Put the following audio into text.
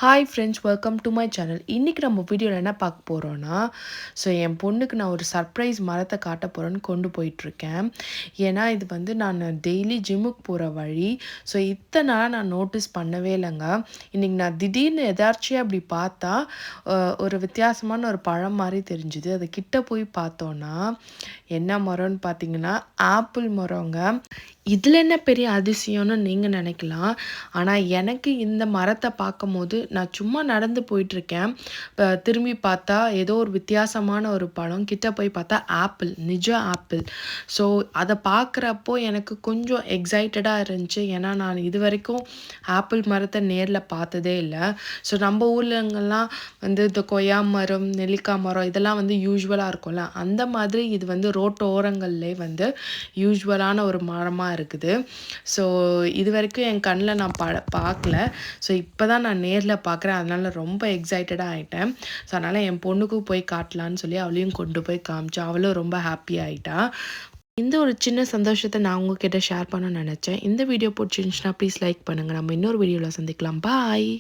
Hi friends, welcome to my channel. இன்றைக்கி நம்ம வீடியோவில் என்ன பார்க்க போகிறோன்னா, என் பொண்ணுக்கு நான் ஒரு சர்ப்ரைஸ் மரத்தை காட்ட போகிறேன்னு கொண்டு போயிட்டுருக்கேன். ஏன்னா இது வந்து நான் டெய்லி ஜிம்முக்கு போகிற வழி. இத்தனை நாளாக நான் நோட்டீஸ் பண்ணவே இல்லைங்க. இன்றைக்கி நான் திடீர்னு எதார்ச்சியாக அப்படி பார்த்தா ஒரு வித்தியாசமான ஒரு பழம் மாதிரி தெரிஞ்சுது. அது கிட்ட போய் பார்த்தோன்னா என்ன மரம்னு பார்த்தீங்கன்னா ஆப்பிள் மரங்க. இதில் என்ன பெரிய அதிசயம்னு நீங்கள் நினைக்கலாம். ஆனால் எனக்கு இந்த மரத்தை பார்க்கும்போது நான் சும்மா நடந்து போயிட்டுருக்கேன். இப்போ திரும்பி பார்த்தா ஏதோ ஒரு வித்தியாசமான ஒரு பழம், கிட்ட போய் பார்த்தா ஆப்பிள், நிஜ ஆப்பிள். ஸோ அதை பார்க்குறப்போ எனக்கு கொஞ்சம் எக்ஸைட்டடாக இருந்துச்சு. ஏன்னா நான் இது வரைக்கும் ஆப்பிள் மரத்தை நேரில் பார்த்ததே இல்லை. நம்ம ஊர்லங்கள்லாம் வந்து இந்த கொய்யா மரம், நெல்லிக்காய் மரம் இதெல்லாம் வந்து யூஸ்வலாக இருக்கும்ல, அந்த மாதிரி இது வந்து ரோட்டு ஓரங்கள்லே வந்து யூஸ்வலான ஒரு மரமாக இருக்குது. இது வரைக்கும் என் கண்ணில் நான் பார்க்கல. இப்போ தான் நான் நேரில் பார்க்குறேன். அதனால் ரொம்ப எக்ஸைட்டடாக ஆகிட்டேன். அதனால் என் பொண்ணுக்கும் போய் காட்டலான்னு சொல்லி அவளையும் கொண்டு போய் காமிச்சேன். அவளும் ரொம்ப ஹாப்பி ஆகிட்டா. இந்த ஒரு சின்ன சந்தோஷத்தை நான் உங்ககிட்ட ஷேர் பண்ண நினச்சேன். இந்த வீடியோ பிடிச்சிருந்துச்சுன்னா ப்ளீஸ் லைக் பண்ணுங்கள். நம்ம இன்னொரு வீடியோவில் சந்திக்கலாம். பாய்.